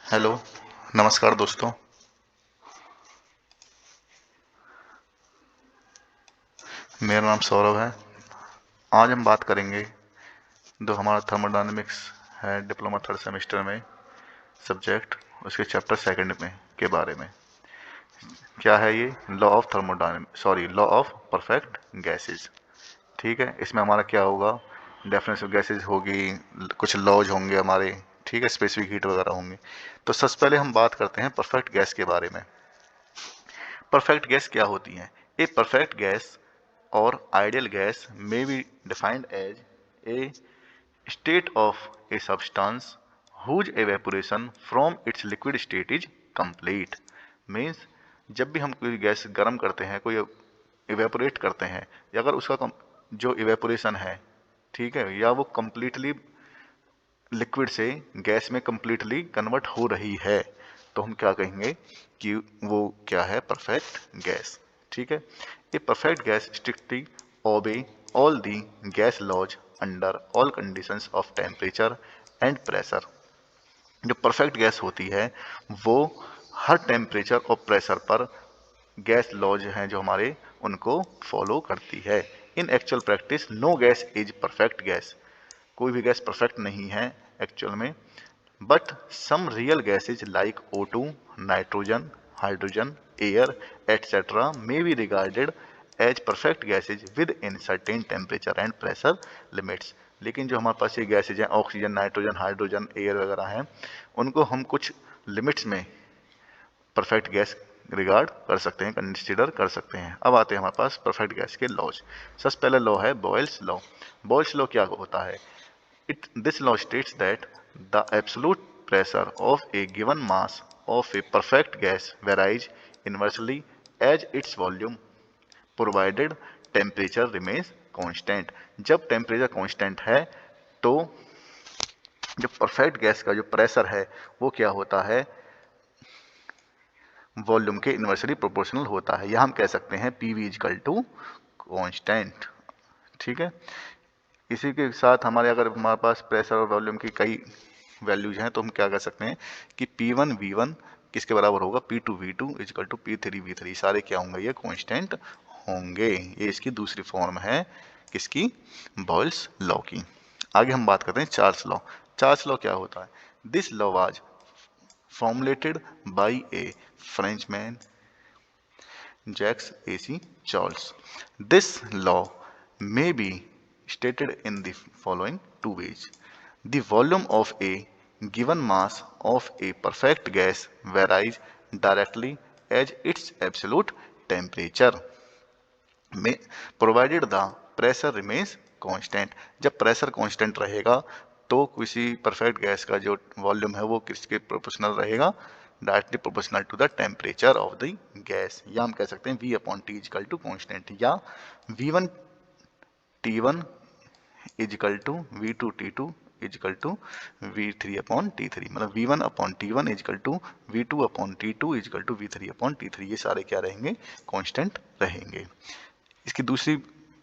Hello, नमस्कार दोस्तों। मेरा नाम सौरभ है। आज हम बात करेंगे जो हमारा थर्मोडायनेमिक्स है डिप्लोमा थर्ड सेमेस्टर में सब्जेक्ट, उसके चैप्टर सेकंड में के बारे में। क्या है ये? Law of thermodynamics, sorry, law of perfect gases. ठीक है, इसमें हमारा क्या होगा? डेफिनेशन ऑफ गैसेज होगी, कुछ लॉज होंगे हमारे, ठीक है, स्पेसिफिक हीट वगैरह होंगे। तो सबसे पहले हम बात करते हैं परफेक्ट गैस के बारे में। परफेक्ट गैस क्या होती है? A perfect gas or ideal gas may be defined as a state of a substance whose evaporation from its liquid state is complete. Means जब भी हम कोई गैस गर्म करते हैं, कोई इवेपोरेट करते हैं, या अगर उसका जो इवेपोरेशन है, ठीक है, या वो कंप्लीटली लिक्विड से गैस में कंप्लीटली कन्वर्ट हो रही है, तो हम क्या कहेंगे कि वो क्या है? Perfect gas. ठीक है। A perfect gas strictly obey all the gas laws under all conditions of temperature and pressure. जो परफेक्ट गैस होती है वो हर टेम्परेचर और प्रेशर पर गैस लॉज हैं जो हमारे, उनको फॉलो करती है। In actual practice no gas is perfect gas. कोई भी गैस परफेक्ट नहीं है एक्चुअल में, but some real gases like O2, nitrogen, hydrogen, air etcetera may be regarded as perfect gases within certain temperature and pressure limits. लेकिन जो हमारे पास ये gases हैं, ऑक्सीजन, नाइट्रोजन, हाइड्रोजन, एयर वगैरह हैं, उनको हम कुछ लिमिट्स में परफेक्ट गैस रिगार्ड कर सकते हैं, कंसिडर कर सकते हैं। अब आते हैं हमारे पास परफेक्ट गैस के लॉज। सबसे पहले लॉ है बॉयल्स लॉ। बॉयल्स लॉ क्या होता है? This law states that the absolute pressure of a given mass of a perfect gas varies inversely as its volume provided temperature remains constant। जब temperature constant है तो जो perfect gas का जो pressure है वो क्या होता है? वॉल्यूम के इन्वर्सली प्रोपोर्शनल होता है, या हम कह सकते हैं PV इजकल टू कॉन्स्टेंट। ठीक है। इसी के साथ हमारे, अगर हमारे पास प्रेशर और वॉल्यूम की कई वैल्यूज हैं, तो हम क्या कर सकते हैं कि P1 V1 किसके बराबर होगा? P2 V2 is equal to P3 V3। सारे क्या होंगे? ये कांस्टेंट होंगे। ये इसकी दूसरी फॉर्म है किसकी? बॉयल्स लॉ की। आगे हम बात करते हैं चार्ल्स लॉ। चार्ल्स लॉ क्या होता है? This law was formulated bye A Frenchman Jacques A.C. Charles. This law may be stated in the following two ways. The volume of a given mass of a perfect gas varies directly as its absolute temperature, provided the pressure remains constant। जब pressure constant रहेगा तो किसी perfect gas का जो volume है वो किसके proportional रहेगा? Directly proportional to the temperature of the gas. या हम कह सकते हैं V upon T equal to constant, या V1 T1 equal to V2 T2 equal to V3 upon T3। मतलब V1 upon T1 equal to V2 upon T2 equal to V3 upon T3। ये सारे क्या रहेंगे? कांस्टेंट रहेंगे। इसकी दूसरी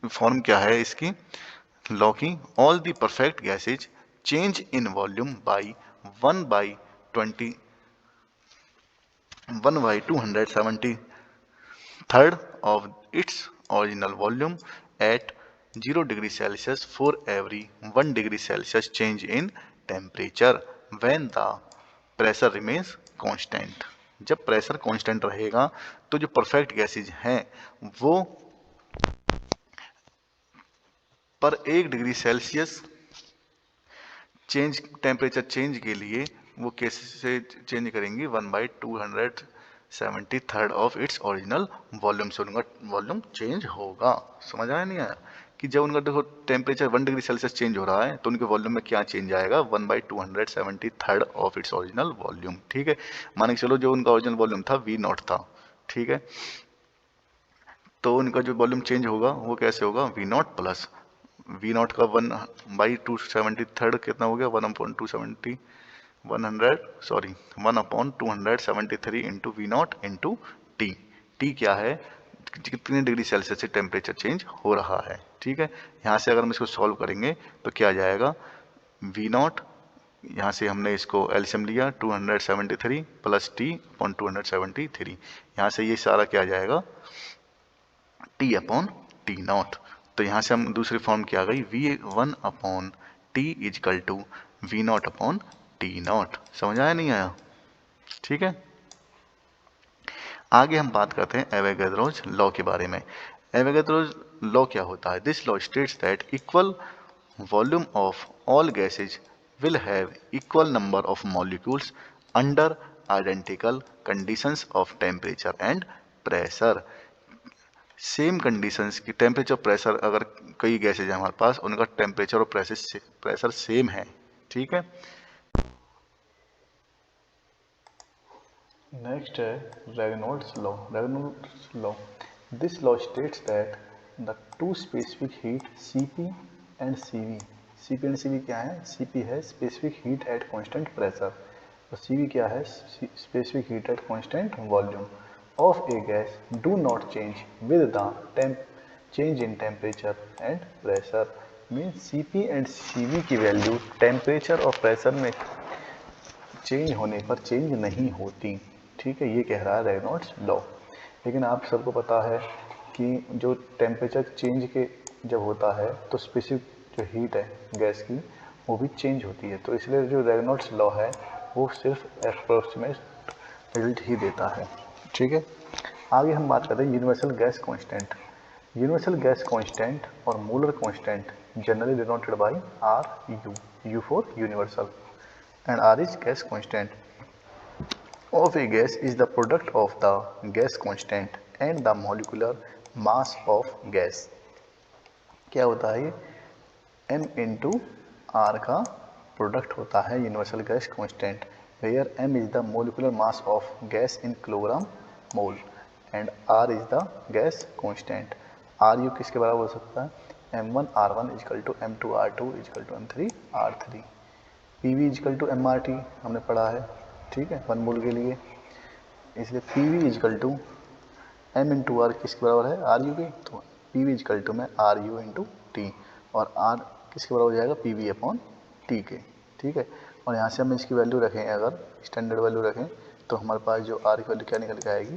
form क्या है इसकी लॉ की? All the perfect gases change in volume by 1/20 1/270 third of its original volume at 0 degree Celsius for every 1 degree Celsius change in temperature when the pressure remains constant। जब pressure constant रहेगा तो जो perfect gases हैं वो पर 1 degree Celsius change, temperature change के लिए वो कैसे चेंज करेंगी? 1/270 third of its original volume से उनका वॉल्यूम चेंज होगा। समझ आया नहीं आया? कि जब उनका देखो टेम्परेचर 1 डिग्री सेल्सियस चेंज हो रहा है तो उनके वॉल्यूम में क्या चेंज आएगा? 1/270 third of its original volume. ठीक है। मान के चलो जो उनका ओरिजिनल वॉल्यूम था V0 था, ठीक है, तो उनका जो वॉल्यूम चेंज होगा वो कैसे होगा? V0 प्लस V0 का 1/270 थर्ड कितना हो गया? 1/270 100 sorry 1/273 into V0 into T. T क्या है? कितने डिग्री सेल्सियस से टेम्परेचर चेंज हो रहा है। ठीक है। यहाँ से अगर हम इसको सॉल्व करेंगे तो क्या आ जाएगा? V0 यहाँ से हमने इसको एलसीएम लिया 273 प्लस टी अपॉन 273, यहाँ से ये सारा क्या आ जाएगा टी अपॉन टी नॉट। तो यहाँ से हम दूसरी फॉर्म क्या आ गई V1 upon T equal to V0 upon T not. समझ आया नहीं आया? ठीक है, आगे हम बात करते हैं एवोगैड्रोज लॉ के बारे में। एवोगैड्रोज लॉ क्या होता है? This law states that equal volume of all gases will have equal number of molecules under identical conditions of temperature and pressure। Same conditions की टेम्परेचर प्रेशर, अगर कई गैसेज हैं हमारे पास, उनका टेम्परेचर और प्रेशर सेम है। ठीक है, नेक्स्ट है Reynolds law. Reynolds law, this law states that the two specific heat Cp and Cv, Cp and Cv क्या है? Cp है specific heat at constant pressure और Cv क्या है? Specific heat at constant volume of a gas do not change with the change in temperature and pressure. Means Cp and Cv की value temperature और pressure में change होने पर change नहीं होती। ठीक है, ये कह रहा है रेनॉल्ड्स लॉ। लेकिन आप सबको पता है कि जो टेम्परेचर चेंज के जब होता है तो स्पेसिफिक जो हीट है गैस की वो भी चेंज होती है। तो इसलिए जो रेनॉल्ड्स लॉ है वो सिर्फ अप्रोक्सीमेट रिजल्ट ही देता है। ठीक है, आगे हम बात करते हैं universal gas constant. Universal gas constant और molar constant generally denoted by R U, U for universal and R is gas constant of a gas is the product of the gas constant and the molecular mass of gas। क्या होता है ये? M into R का product होता है universal gas constant, where M is the molecular mass of gas in kilogram mole and R is the gas constant. R U किसके बराबर हो सकता है? M1 R1 equal to M2 R2 equal to M3 R3। P V equal to M R T हमने पढ़ा है। ठीक है, 1 मोल के लिए, इसलिए P V equal to M into R किसके बराबर है? R U K. तो पी वी इजकल टू में आर यू इंटू टी और आर किसके बराबर हो जाएगा? पी वी अपॉन टी के। ठीक है, और यहाँ से हम इसकी वैल्यू रखें, अगर स्टैंडर्ड वैल्यू रखें तो हमारे पास जो आर की वैल्यू क्या निकल के आएगी?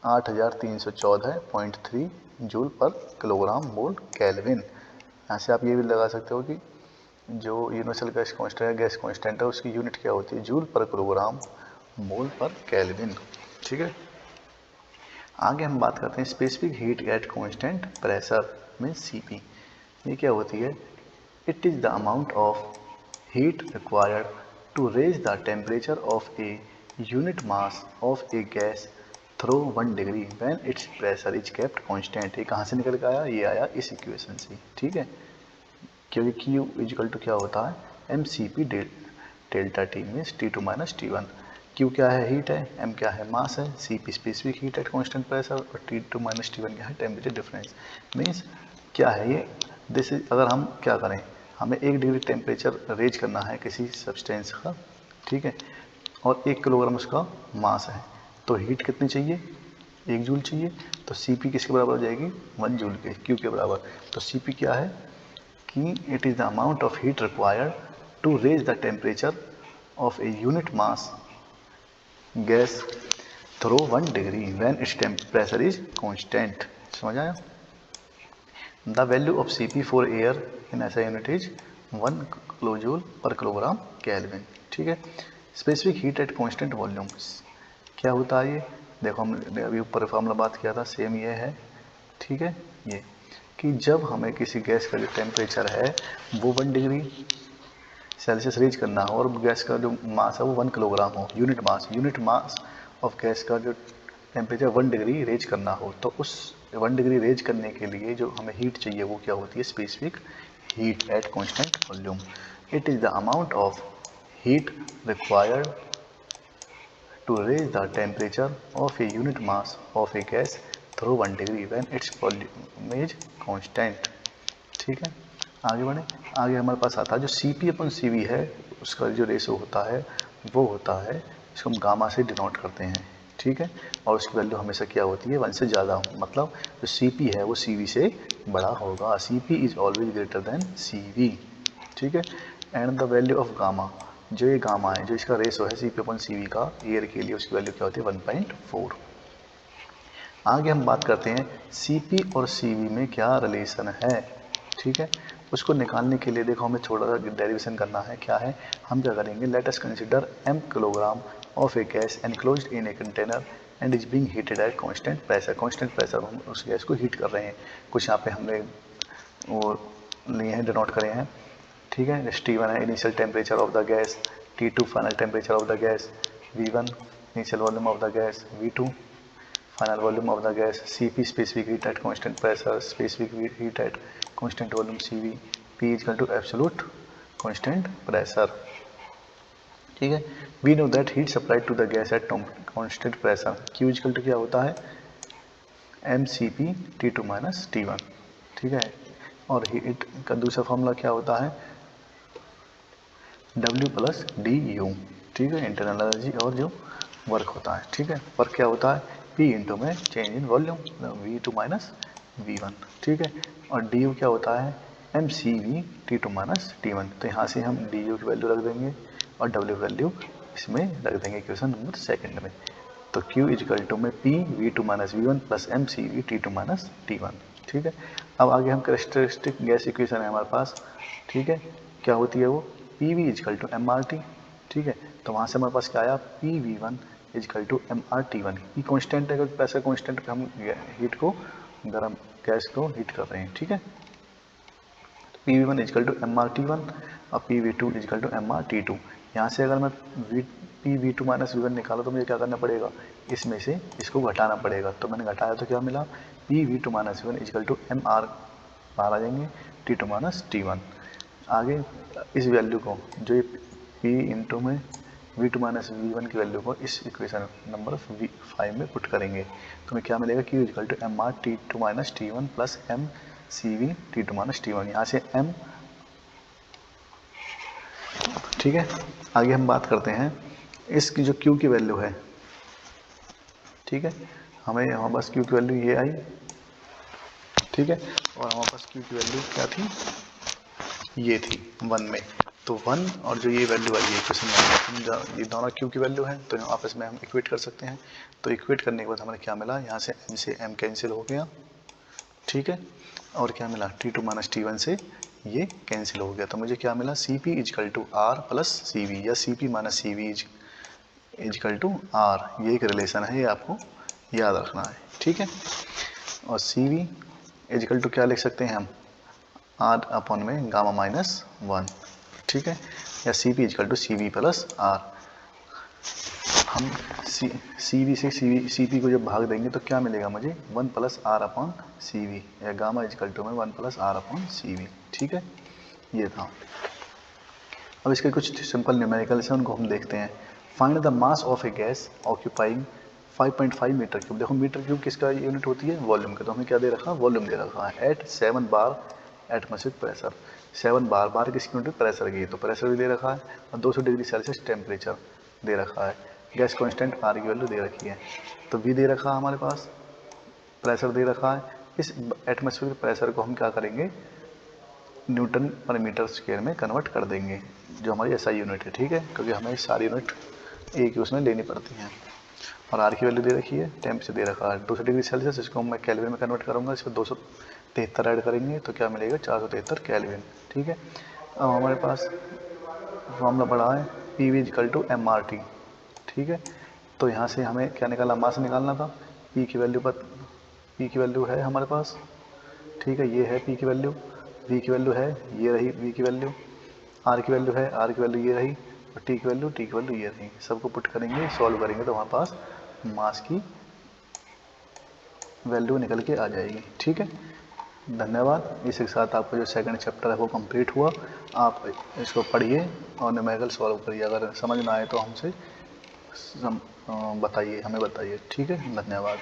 8314.3 जूल पर किलोग्राम मोल केल्विन। यहाँ से आप ये भी लगा सकते हो कि जो यूनिवर्सल गैस कांस्टेंट है, गैस कांस्टेंट है, उसकी यूनिट क्या होती है? जूल पर किलोग्राम मोल पर केल्विन। ठीक है, आगे हम बात करते हैं specific heat at constant pressure mean Cp। ये क्या होती है? It is the amount of heat required to raise the temperature of a unit mass of a gas through 1 degree when its pressure is kept constant. ये कहाँ से निकल के आया? ये आया इस इक्वेशन से। ठीक है, क्योंकि Q इजकल टू क्या होता है? M C P delta T means T2 minus T1। Q क्या है? हीट है, M क्या है? मास है, Cp specific heat at constant pressure और T2 माइनस T1 क्या है? Temperature difference. मीन्स क्या है ये? दिस इज, अगर हम क्या करें, हमें 1 डिग्री टेम्परेचर रेज करना है किसी सब्सटेंस का, ठीक है, और 1 किलोग्राम उसका मास है, तो हीट कितनी चाहिए? 1 जूल चाहिए। तो Cp किसके बराबर हो जाएगी? 1 जूल के, Q के बराबर। तो Cp क्या है कि it is the amount of heat required to raise the temperature of a unit mass gas through 1 degree when its pressure is constant। समझ आया? The value of Cp for air in SI unit is 1 kilojoule per kilogram Kelvin। ठीक है, specific heat at constant volumes क्या होता है? ये देखो, हमने अभी ऊपर फॉर्मूला बात किया था, सेम ये है। ठीक है, ये कि जब हमें किसी गैस का जो टेम्परेचर है वो 1 डिग्री सेल्सियस रेज करना हो और गैस का जो मास है वो 1 किलोग्राम हो, यूनिट मास ऑफ गैस का जो टेम्परेचर 1 डिग्री रेज करना हो, तो उस 1 डिग्री रेज करने के लिए जो हमें हीट चाहिए वो क्या होती है? Specific heat at constant volume. It is the amount of heat required to raise the temperature of a unit mass of a gas through 1 degree when its volume is constant। ठीक है, आगे बढ़े। आगे हमारे पास आता है जो Cp अपन Cv है, उसका जो रेशो होता है वो होता है, इसको हम गामा से डिनोट करते हैं। ठीक है, और उसकी वैल्यू हमेशा क्या होती है? 1 से ज़्यादा, मतलब जो Cp है वो Cv से बड़ा होगा। Cp is always greater than Cv। ठीक है, and the value of gamma, जो ये गामा है, जो इसका रेशो है CP/CV का एयर के लिए, उसकी वैल्यू क्या होती है 1.4। आगे हम बात करते हैं CP और CV में क्या रिलेशन है। ठीक है, उसको निकालने के लिए देखो हमें थोड़ा सा डेरिवेशन करना है। क्या है, हम क्या करेंगे, let us consider m kilogram of a gas enclosed in a container and is being heated eight constant pressure. Constant pressure हम उस गैस को हीट कर रहे हैं। कुछ यहाँ पे हमने वो लिए हैं, डिनोट करे हैं। ठीक है, T1 है initial temperature of the gas, T2 final temperature of the gas, V1 initial volume of the gas, V2 final volume of the gas, Cp specific heat at constant pressure, specific heat at constant volume Cv, P equal to absolute constant pressure. ठीक है, we know that heat supplied to the gas at constant pressure, Q equal to क्या होता है mCp T2 minus T1। ठीक है, और heat का दूसरा फॉर्मूला क्या होता है W प्लस डी यू। ठीक है, इंटरनल एनर्जी और जो वर्क होता है। ठीक है, वर्क क्या होता है P इंटू में change in volume V2 minus V1। ठीक है, और डी यू क्या होता है mCv T2 माइनस T1। तो यहाँ से हम डी यू की वैल्यू रख देंगे और W वैल्यू इसमें रख देंगे क्वेश्चन नंबर सेकंड में। तो Q इजिकल टू में P V2 minus V1 plus mCv T2 minus T1। ठीक है, अब आगे हम कैरेक्टरिस्टिक गैस इक्वेशन है हमारे पास। ठीक है, क्या होती है वो PV इजिकल टू MRT। ठीक है, तो वहाँ से हमारे पास क्या आया PV1 is equal to MRT1। P constant है क्योंकि प्रेशर कॉन्स्टेंट पे हम हीट को गर्म गैस को हीट कर रहे हैं। ठीक है, PV1 इजिकल टू MRT1 और PV2 इजिकल टू MRT2। यहाँ से अगर मैं PV2 माइनस V1 निकालो तो मुझे क्या करना पड़ेगा, इसमें से इसको घटाना पड़ेगा। तो मैंने घटाया तो क्या मिला PV2 minus V1 is equal to MR बाहर आ जाएंगे T2 माइनस T1। आगे इस वैल्यू को जो ये P इंटू में V2 माइनस V1 की वैल्यू को इस इक्वेशन नंबर 5 में पुट करेंगे तो हमें क्या मिलेगा Q equal to MR T2 minus T1 plus MCV T2 minus T1। यहाँ से M। ठीक है, आगे हम बात करते हैं इसकी जो Q की वैल्यू है। ठीक है, हमें हमारे पास Q की वैल्यू ये आई। ठीक है, और हमारे पास Q की वैल्यू क्या थी, ये थी 1 में। तो 1 और जो ये वैल्यू आई है क्वेश्चन, ये दोनों Q की वैल्यू है तो आपस में हम इक्वेट कर सकते हैं। तो इक्वेट करने के बाद हमें क्या मिला, यहाँ से M से M कैंसिल हो गया। ठीक है, और क्या मिला T2 माइनस T1 से ये कैंसिल हो गया। तो मुझे क्या मिला CP equal to R plus CV या CP minus CV equal to R। ये एक रिलेशन है, ये आपको याद रखना है। ठीक है, और CV इजिकल टू क्या लिख सकते हैं हम R अपॉन में गामा माइनस 1। ठीक है, या CP equal to CV plus R। हम CV से CP को जब भाग देंगे तो क्या मिलेगा मुझे 1 प्लस R अपॉन CV या गामा इजिकल टू में 1 प्लस R अपॉन CV। ठीक है, ये था। अब इसके कुछ सिंपल न्यूमेरिकल्स हैं, उनको हम देखते हैं। Find the mass of a gas occupying 5.5 metre cube. देखो मीटर क्यूब किसका यूनिट होती है, वॉल्यूम का। तो हमें क्या दे रखा है, वॉल्यूम दे रखा है एट 7 बार एटमॉस्फेरिक प्रेशर। 7 बार, बार किसकी यूनिट, प्रेशर की। तो प्रेशर भी दे रखा है और 200 डिग्री सेल्सियस टेम्परेचर दे रखा है। गैस कॉन्स्टेंट आर की वैल्यू दे रखी है। तो वी दे रखा है हमारे पास, प्रेशर दे रखा है। इस एटमॉस्फेरिक प्रेशर को हम क्या करेंगे, न्यूटन पर मीटर स्क्वायर में कन्वर्ट कर देंगे, जो हमारी एसआई यूनिट है। ठीक है, क्योंकि हमें सारी यूनिट एक ही उसमें लेनी पड़ती हैं। और आर की वैल्यू दे रखी है, टेम्प दे रखा है 200 डिग्री सेल्सियस। इसको मैं केल्विन में कन्वर्ट करूँगा, इस पर 273 ऐड करेंगे तो क्या मिलेगा 473 केल्विन। ठीक है, अब हमारे पास फॉर्मूला पड़ा है P V equal to M R T. ठीक है, तो यहाँ से हमें क्या निकालना, मास निकालना था। पी की वैल्यू पर, पी की वैल्यू है हमारे पास। ठीक है, ये है पी की वैल्यू। वी की वैल्यू है, ये रही वी की वैल्यू। आर की वैल्यू है, आर की वैल्यू ये रही। और टी की वैल्यू, टी की वैल्यू ये रही। सबको पुट करेंगे, सॉल्व करेंगे तो हमारे पास मास की वैल्यू निकल के आ जाएगी। ठीक है, धन्यवाद। इसी के साथ आपका जो सेकंड चैप्टर है वो कंप्लीट हुआ। आप इसको पढ़िए और न्यूमेरिकल सॉल्व करिए। अगर समझ ना आए तो हमसे बताइए, हमें बताइए। ठीक है, धन्यवाद।